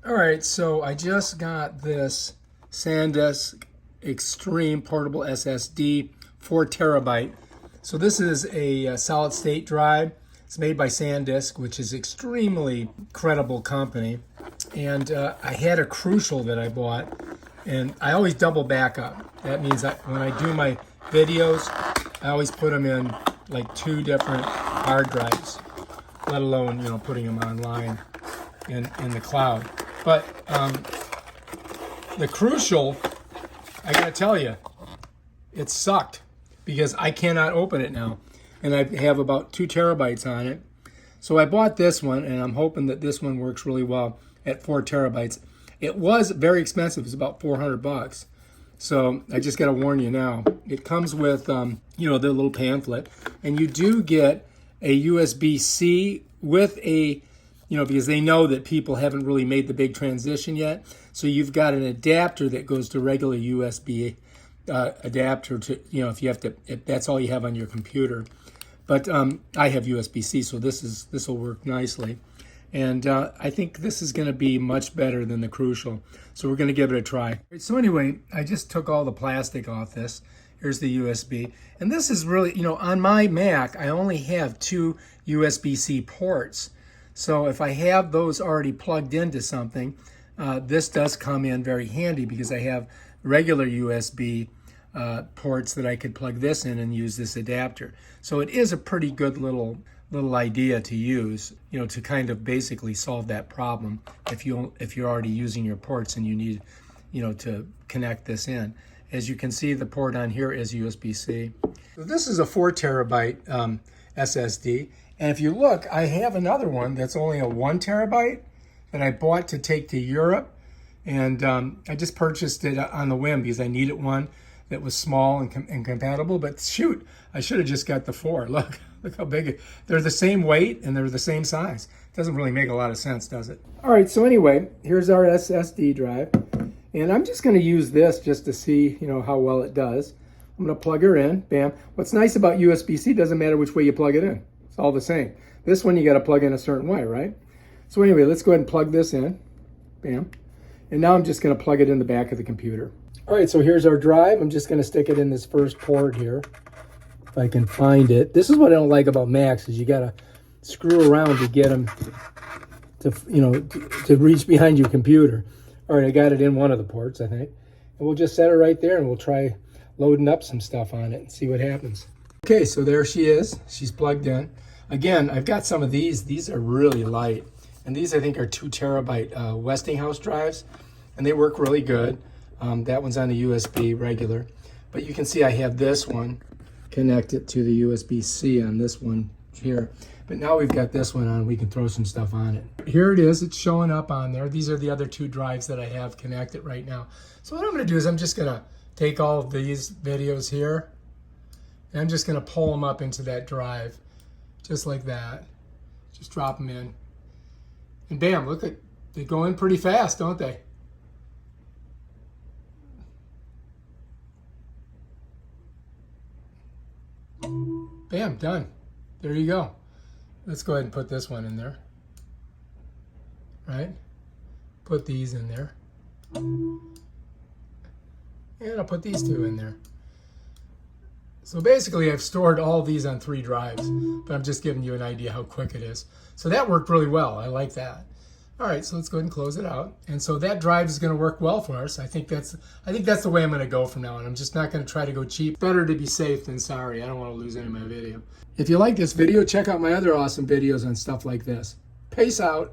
All right, so I just got this SanDisk Extreme Portable SSD, 4 terabyte. So this is a solid state drive. It's made by SanDisk, which is extremely credible company. And I had a Crucial that I bought, and I always double backup. That means that when I do my videos, I always put them in like 2 different hard drives, let alone, putting them online in the cloud. But the Crucial, I gotta tell you, it sucked because I cannot open it now. And I have about 2 terabytes on it. So I bought this one, and I'm hoping that this one works really well at 4 terabytes. It was very expensive. It's about $400. So I just gotta warn you now. It comes with, the little pamphlet, and you do get a USB-C with a, because they know that people haven't really made the big transition yet. So you've got an adapter that goes to regular USB adapter to, if that's all you have on your computer. But I have USB-C, so this will work nicely. And I think this is going to be much better than the Crucial. So we're going to give it a try. So anyway, I just took all the plastic off this. Here's the USB. And this is really, on my Mac, I only have 2 USB-C ports. So if I have those already plugged into something, this does come in very handy because I have regular USB ports that I could plug this in and use this adapter. So it is a pretty good little idea to use, to kind of basically solve that problem if you're already using your ports and you need, to connect this in. As you can see, the port on here is USB-C. So this is a 4 terabyte SSD. And if you look, I have another one that's only a 1 terabyte that I bought to take to Europe. And I just purchased it on the whim because I needed one that was small and compatible. But shoot, I should have just got the 4. Look how big they're the same weight and they're the same size. Doesn't really make a lot of sense, does it? All right, so anyway, here's our SSD drive. And I'm just going to use this just to see, how well it does. I'm going to plug her in. Bam. What's nice about USB-C, doesn't matter which way you plug it in. It's all the same. This one you got to plug in a certain way, right? So anyway, let's go ahead and plug this in. Bam. And now I'm just going to plug it in the back of the computer. All right, so here's our drive. I'm just going to stick it in this first port here, if I can find it. This is what I don't like about Macs, is you got to screw around to get them to, to reach behind your computer. All right, I got it in one of the ports, I think. And we'll just set it right there, and we'll try loading up some stuff on it and see what happens. Okay, so there she is. She's plugged in. Again, I've got some of these. These are really light. And these, I think, are 2 terabyte Westinghouse drives. And they work really good. That one's on the USB regular. But you can see I have this one connected to the USB-C on this one here. But now we've got this one on, we can throw some stuff on it. Here it is, it's showing up on there. These are the other 2 drives that I have connected right now. So what I'm gonna do is I'm just gonna take all of these videos here, and I'm just gonna pull them up into that drive, just like that. Just drop them in. And bam, look, they go in pretty fast, don't they? Bam, done. There you go. Let's go ahead and put this one in there. Right? Put these in there. And I'll put these 2 in there. So basically I've stored all these on 3 drives, but I'm just giving you an idea how quick it is. So that worked really well. I like that. All right, so let's go ahead and close it out. And so that drive is going to work well for us. I think that's the way I'm going to go from now on. I'm just not going to try to go cheap. Better to be safe than sorry. I don't want to lose any of my video. If you like this video, check out my other awesome videos on stuff like this. Peace out.